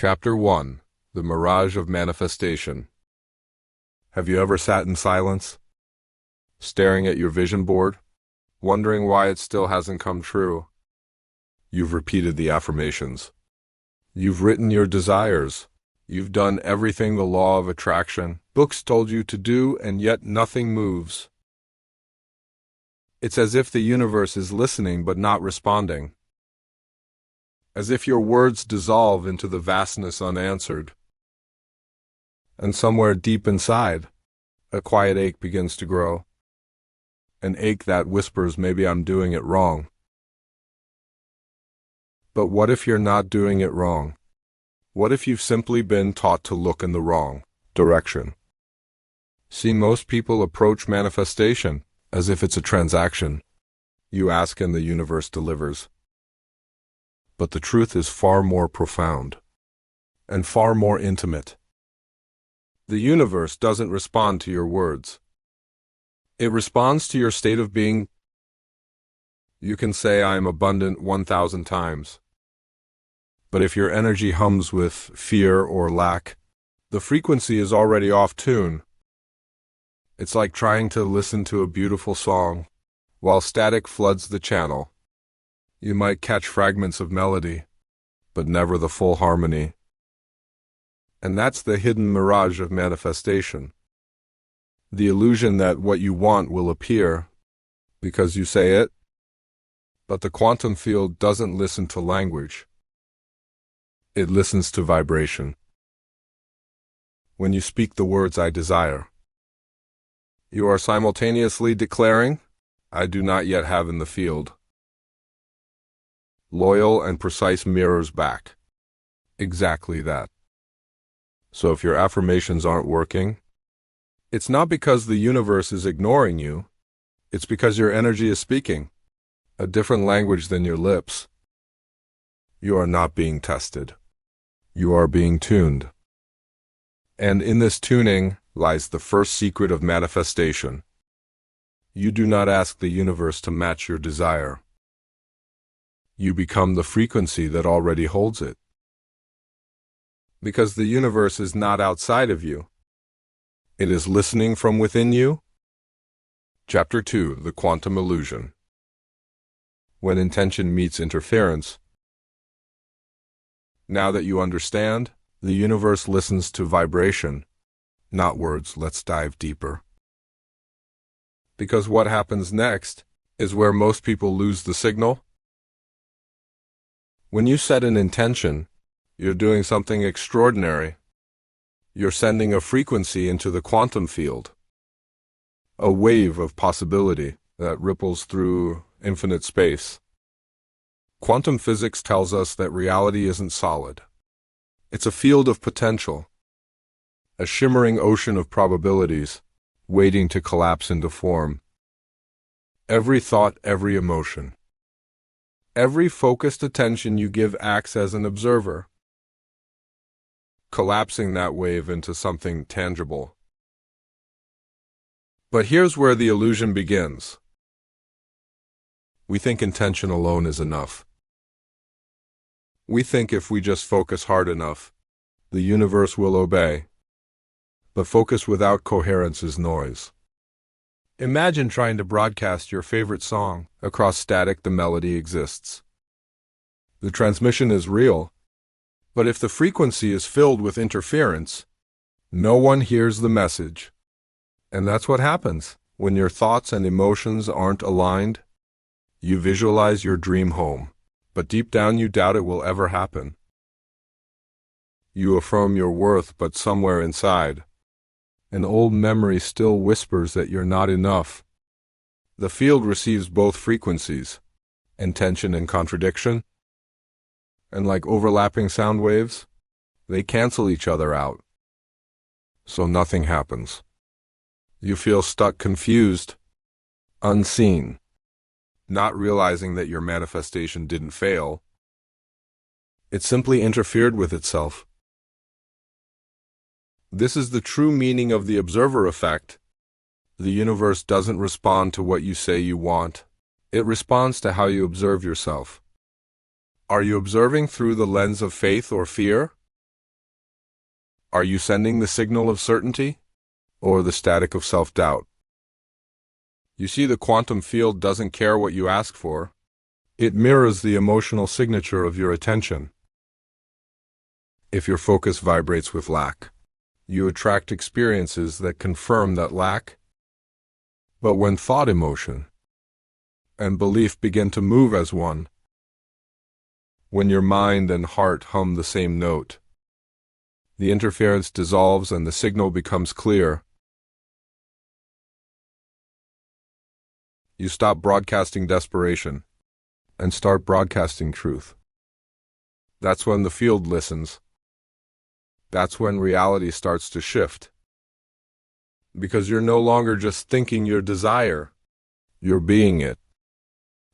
Chapter 1. The Mirage of Manifestation. Have you ever sat in silence, staring at your vision board, wondering why it still hasn't come true? You've repeated the affirmations. You've written your desires. You've done everything the law of attraction books told you to do, and yet nothing moves. It's as if the universe is listening but not responding. As if your words dissolve into the vastness unanswered. And somewhere deep inside, a quiet ache begins to grow. An ache that whispers, maybe I'm doing it wrong. But what if you're not doing it wrong? What if you've simply been taught to look in the wrong direction? See, most people approach manifestation as if it's a transaction. You ask and the universe delivers. But the truth is far more profound and far more intimate. The universe doesn't respond to your words. It responds to your state of being. You can say, I am abundant 1,000 times. But if your energy hums with fear or lack, the frequency is already off tune. It's like trying to listen to a beautiful song while static floods the channel. You might catch fragments of melody, but never the full harmony. And that's the hidden mirage of manifestation. The illusion that what you want will appear because you say it, but the quantum field doesn't listen to language. It listens to vibration. When you speak the words I desire, you are simultaneously declaring, I do not yet have in the field. Loyal and precise mirrors back. Exactly that. So if your affirmations aren't working, it's not because the universe is ignoring you. It's because your energy is speaking a different language than your lips. You are not being tested. You are being tuned. And in this tuning lies the first secret of manifestation. You do not ask the universe to match your desire. You become the frequency that already holds it. Because the universe is not outside of you. It is listening from within you. Chapter 2. The Quantum Illusion. When intention meets interference. Now that you understand, the universe listens to vibration, not words. Let's dive deeper. Because what happens next is where most people lose the signal. When you set an intention, you're doing something extraordinary. You're sending a frequency into the quantum field, a wave of possibility that ripples through infinite space. Quantum physics tells us that reality isn't solid. It's a field of potential, a shimmering ocean of probabilities, waiting to collapse into form. Every thought, every emotion, every focused attention you give acts as an observer, collapsing that wave into something tangible. But here's where the illusion begins. We think intention alone is enough. We think if we just focus hard enough, the universe will obey. But focus without coherence is noise. Imagine trying to broadcast your favorite song across static. The melody exists. The transmission is real. But if the frequency is filled with interference, no one hears the message. And that's what happens when your thoughts and emotions aren't aligned. You visualize your dream home, but deep down you doubt it will ever happen. You affirm your worth, but somewhere inside, an old memory still whispers that you're not enough. The field receives both frequencies, intention and contradiction. And like overlapping sound waves, they cancel each other out. So nothing happens. You feel stuck, confused, unseen, not realizing that your manifestation didn't fail. It simply interfered with itself. This is the true meaning of the observer effect. The universe doesn't respond to what you say you want. It responds to how you observe yourself. Are you observing through the lens of faith or fear? Are you sending the signal of certainty or the static of self-doubt? You see, the quantum field doesn't care what you ask for. It mirrors the emotional signature of your attention. If your focus vibrates with lack, you attract experiences that confirm that lack. But when thought, emotion, and belief begin to move as one, when your mind and heart hum the same note, the interference dissolves and the signal becomes clear. You stop broadcasting desperation and start broadcasting truth. That's when the field listens. That's when reality starts to shift. Because you're no longer just thinking your desire, you're being it.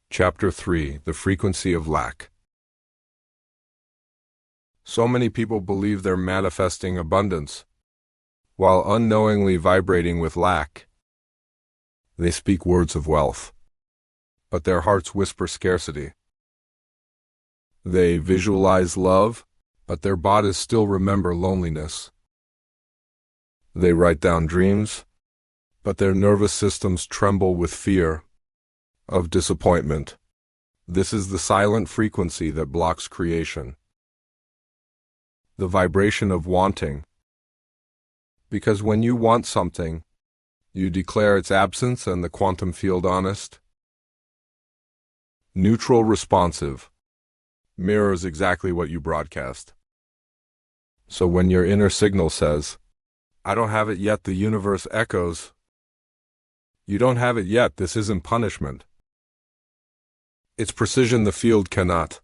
Chapter 3: The Frequency of Lack. So many people believe they're manifesting abundance, while unknowingly vibrating with lack. They speak words of wealth, but their hearts whisper scarcity. They visualize love, but their bodies still remember loneliness. They write down dreams, but their nervous systems tremble with fear of disappointment. This is the silent frequency that blocks creation. The vibration of wanting. Because when you want something, you declare its absence and the quantum field honest. Neutral responsive. Mirrors exactly what you broadcast. So when your inner signal says, "I don't have it yet," the universe echoes, "You don't have it yet, this isn't punishment." It's precision the field cannot.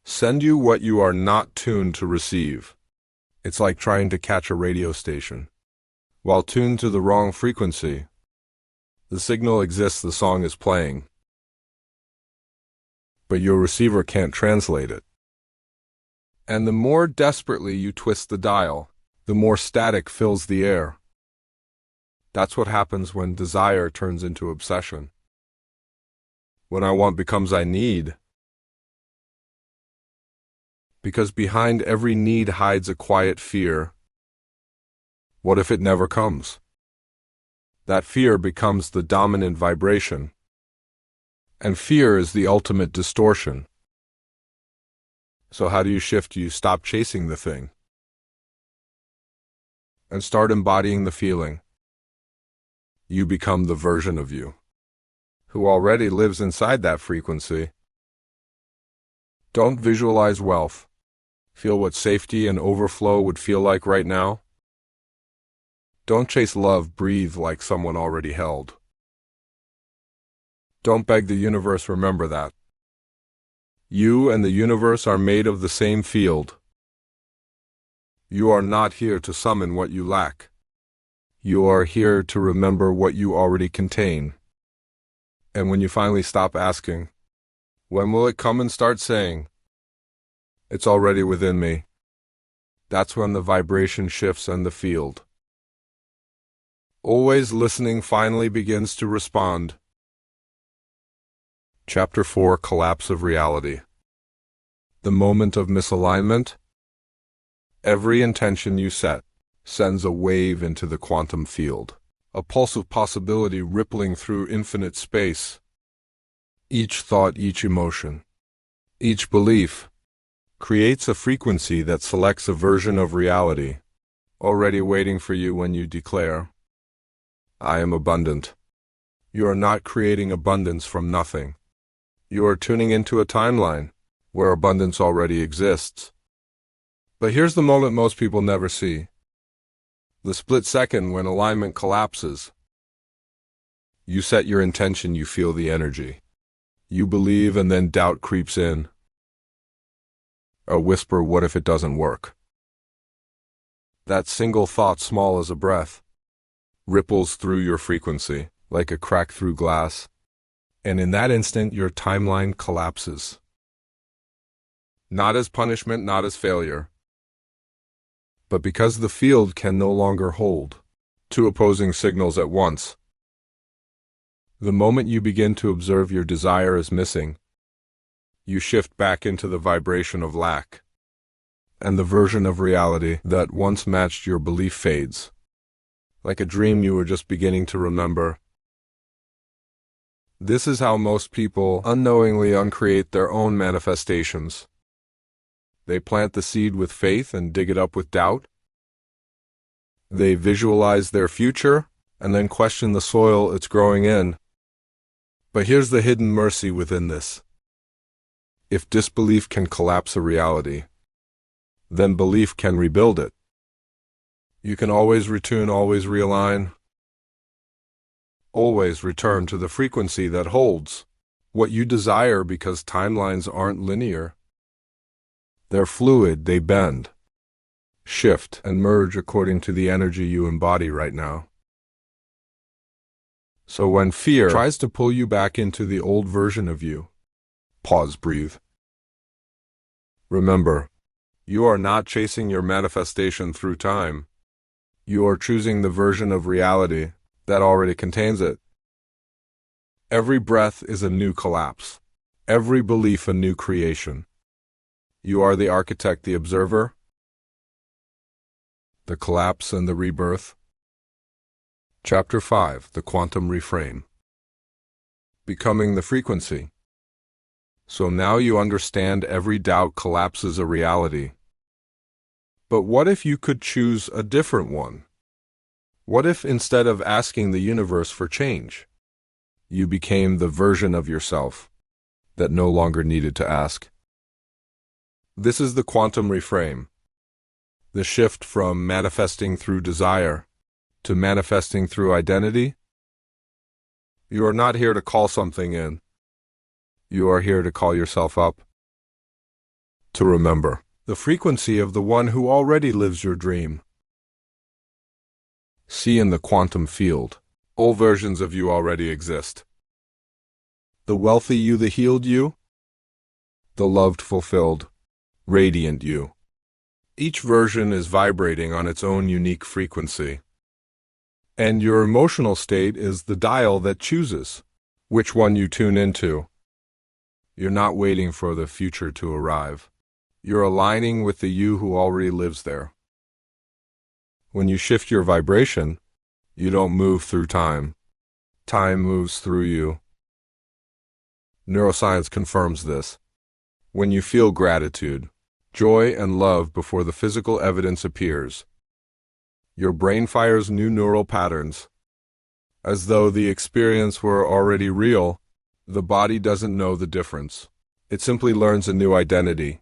Send you what you are not tuned to receive. It's like trying to catch a radio station. While tuned to the wrong frequency, the signal exists, the song is playing, but your receiver can't translate it. And the more desperately you twist the dial, the more static fills the air. That's what happens when desire turns into obsession. When I want becomes I need. Because behind every need hides a quiet fear. What if it never comes? That fear becomes the dominant vibration. And fear is the ultimate distortion. So how do you shift? You stop chasing the thing and start embodying the feeling. You become the version of you who already lives inside that frequency. Don't visualize wealth. Feel what safety and overflow would feel like right now. Don't chase love, breathe like someone already held. Don't beg the universe, remember that. You and the universe are made of the same field. You are not here to summon what you lack. You are here to remember what you already contain. And when you finally stop asking, "When will it come?" and start saying, "It's already within me," that's when the vibration shifts and the field, always listening, finally begins to respond. Chapter 4: Collapse of Reality. The moment of misalignment. Every intention you set sends a wave into the quantum field, a pulse of possibility rippling through infinite space. Each thought, each emotion, each belief creates a frequency that selects a version of reality, already waiting for you when you declare, "I am abundant." You are not creating abundance from nothing. You are tuning into a timeline where abundance already exists. But here's the moment most people never see. The split second when alignment collapses. You set your intention, you feel the energy. You believe, and then doubt creeps in. A whisper, what if it doesn't work? That single thought, small as a breath, ripples through your frequency like a crack through glass. And in that instant, your timeline collapses. Not as punishment, not as failure, but because the field can no longer hold two opposing signals at once. The moment you begin to observe your desire is missing, you shift back into the vibration of lack. and the version of reality that once matched your belief fades, like a dream you were just beginning to remember. This is how most people unknowingly uncreate their own manifestations. They plant the seed with faith and dig it up with doubt. They visualize their future and then question the soil it's growing in. But here's the hidden mercy within this. If disbelief can collapse a reality, then belief can rebuild it. You can always retune, always realign, always return to the frequency that holds what you desire, because timelines aren't linear. They're fluid, they bend, shift, and merge according to the energy you embody right now. So when fear tries to pull you back into the old version of you, pause, breathe. Remember, you are not chasing your manifestation through time. You are choosing the version of reality that already contains it. Every breath is a new collapse. Every belief a new creation. You are the architect, the observer, the collapse and the rebirth. Chapter 5, The Quantum Reframe. Becoming the frequency. So now you understand every doubt collapses a reality. But what if you could choose a different one? What if instead of asking the universe for change, you became the version of yourself that no longer needed to ask? This is the quantum reframe, the shift from manifesting through desire to manifesting through identity. You are not here to call something in. You are here to call yourself up. To remember the frequency of the one who already lives your dream. See in the quantum field, all versions of you already exist. The wealthy you, the healed you, the loved, fulfilled, radiant you. Each version is vibrating on its own unique frequency. And your emotional state is the dial that chooses which one you tune into. You're not waiting for the future to arrive. You're aligning with the you who already lives there. When you shift your vibration, you don't move through time. Time moves through you. Neuroscience confirms this. When you feel gratitude, joy, and love before the physical evidence appears, your brain fires new neural patterns. As though the experience were already real, the body doesn't know the difference. It simply learns a new identity,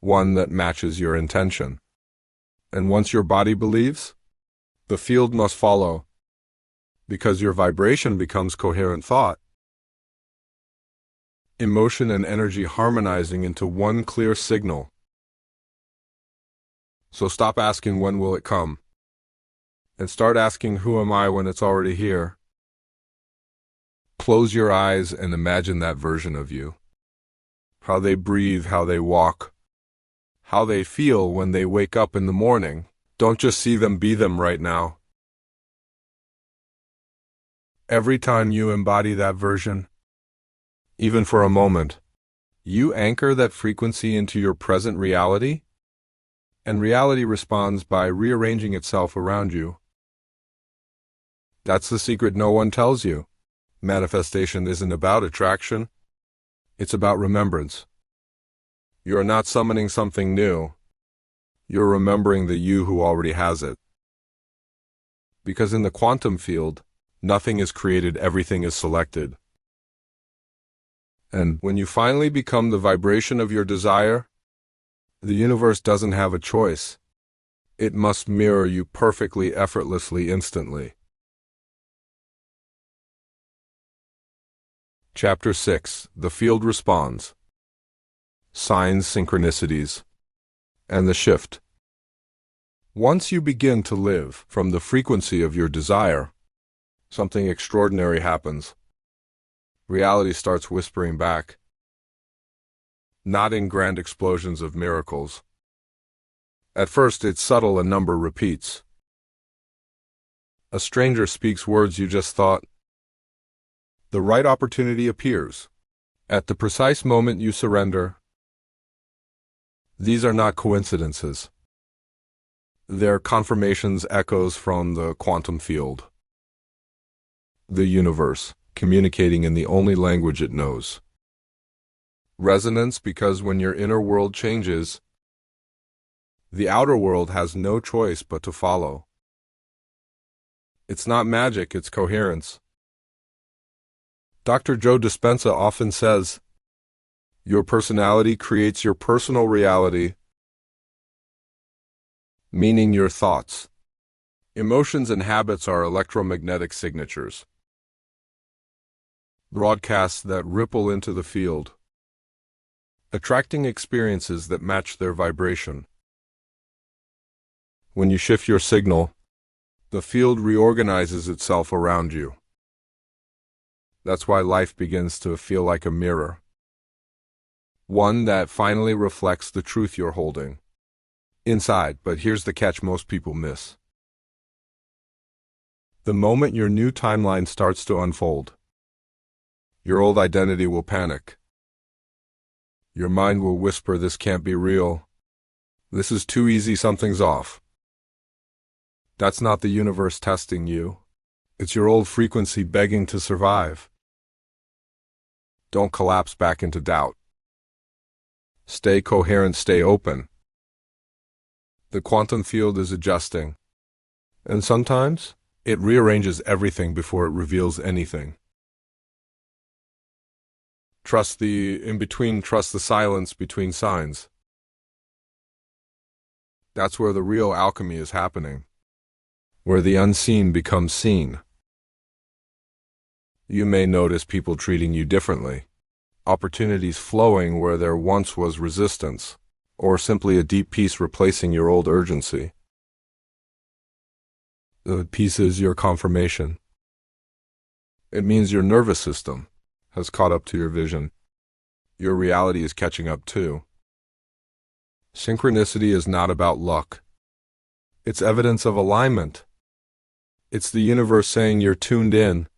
one that matches your intention. And once your body believes, the field must follow, because your vibration becomes coherent thought. Emotion and energy harmonizing into one clear signal. So stop asking when will it come, and start asking who am I when it's already here. Close your eyes and imagine that version of you. How they breathe, how they walk, how they feel when they wake up in the morning. Don't just see them, be them right now. Every time you embody that version, even for a moment, you anchor that frequency into your present reality, and reality responds by rearranging itself around you. That's the secret no one tells you. Manifestation isn't about attraction. It's about remembrance. You are not summoning something new. You're remembering the you who already has it. Because in the quantum field, nothing is created, everything is selected. And when you finally become the vibration of your desire, the universe doesn't have a choice. It must mirror you perfectly, effortlessly, instantly. Chapter 6, The Field Responds. Signs, Synchronicities, and the Shift. Once you begin to live from the frequency of your desire, something extraordinary happens. Reality starts whispering back. Not in grand explosions of miracles. At first it's subtle, a number repeats. A stranger speaks words you just thought. The right opportunity appears. At the precise moment you surrender, These are not coincidences. They're confirmations, echoes from the quantum field. The universe, communicating in the only language it knows. Resonance, because when your inner world changes, the outer world has no choice but to follow. It's not magic, it's coherence. Dr. Joe Dispenza often says, your personality creates your personal reality, meaning your thoughts. Emotions and habits are electromagnetic signatures, broadcasts that ripple into the field, attracting experiences that match their vibration. When you shift your signal, the field reorganizes itself around you. That's why life begins to feel like a mirror, one that finally reflects the truth you're holding inside. But here's the catch most people miss. The moment your new timeline starts to unfold, your old identity will panic. Your mind will whisper, this can't be real. This is too easy, something's off. That's not the universe testing you. It's your old frequency begging to survive. Don't collapse back into doubt. Stay coherent, stay open. The quantum field is adjusting, and sometimes it rearranges everything before it reveals anything. Trust the in-between, trust the silence between signs. That's where the real alchemy is happening, where the unseen becomes seen. You may notice people treating you differently, opportunities flowing where there once was resistance, or simply a deep peace replacing your old urgency. The peace is your confirmation. It means your nervous system has caught up to your vision. Your reality is catching up too. Synchronicity is not about luck. It's evidence of alignment. It's the universe saying you're tuned in.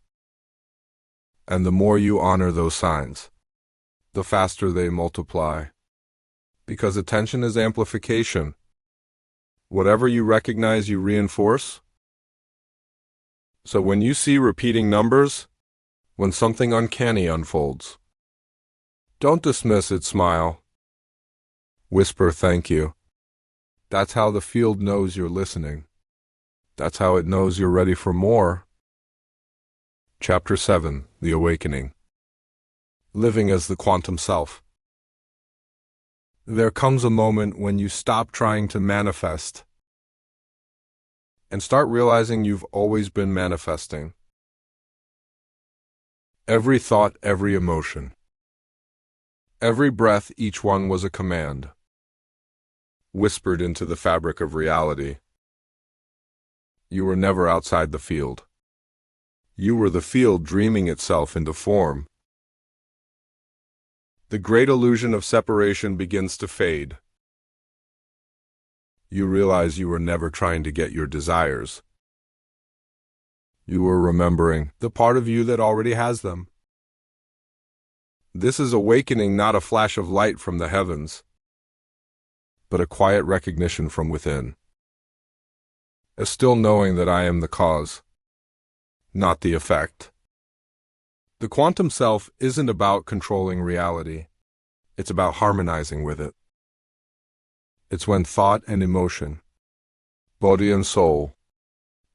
And the more you honor those signs, the faster they multiply. Because attention is amplification. Whatever you recognize, you reinforce. So when you see repeating numbers, when something uncanny unfolds, don't dismiss it, smile. Whisper thank you. That's how the field knows you're listening. That's how it knows you're ready for more. Chapter 7, The Awakening. Living as the Quantum Self. There comes a moment when you stop trying to manifest and start realizing you've always been manifesting. Every thought, every emotion, every breath, each one was a command, whispered into the fabric of reality. You were never outside the field. You were the field dreaming itself into form. The great illusion of separation begins to fade. You realize you were never trying to get your desires. You were remembering the part of you that already has them. This is awakening, not a flash of light from the heavens, but a quiet recognition from within. A still knowing that I am the cause, not the effect. The quantum self isn't about controlling reality. It's about harmonizing with it. It's when thought and emotion, body and soul,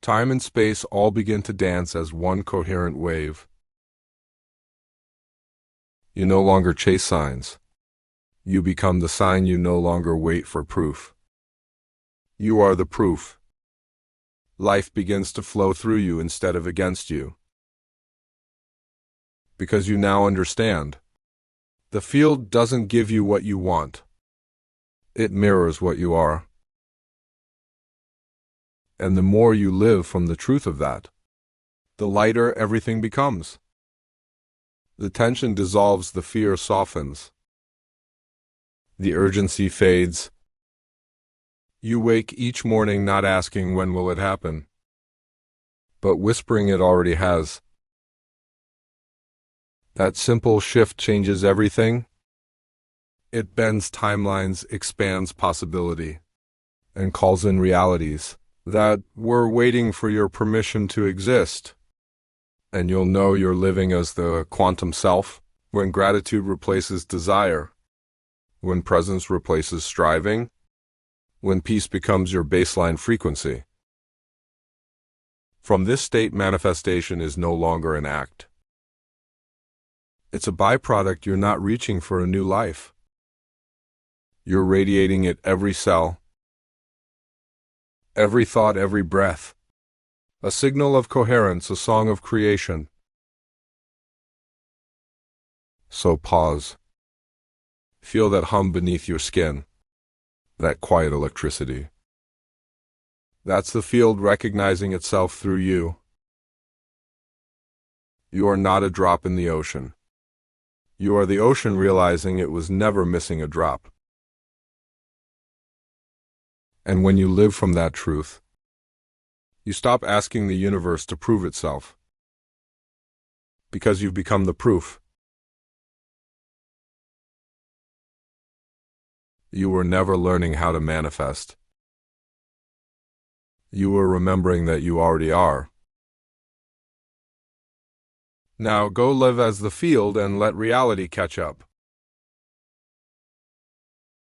time and space all begin to dance as one coherent wave. You no longer chase signs. You become the sign. You no longer wait for proof. You are the proof. Life begins to flow through you instead of against you. Because you now understand. The field doesn't give you what you want. It mirrors what you are. And the more you live from the truth of that, the lighter everything becomes. The tension dissolves, the fear softens. The urgency fades. You wake each morning not asking when will it happen, but whispering it already has. That simple shift changes everything. It bends timelines, expands possibility, and calls in realities that were waiting for your permission to exist. And you'll know you're living as the quantum self when gratitude replaces desire, when presence replaces striving, when peace becomes your baseline frequency. From this state, manifestation is no longer an act. It's a byproduct. You're not reaching for a new life. You're radiating it every cell, every thought, every breath. A signal of coherence, a song of creation. So pause. Feel that hum beneath your skin, that quiet electricity. That's the field recognizing itself through you. You are not a drop in the ocean. You are the ocean realizing it was never missing a drop. And when you live from that truth, you stop asking the universe to prove itself, because you've become the proof. You were never learning how to manifest. You were remembering that you already are. Now go live as the field and let reality catch up.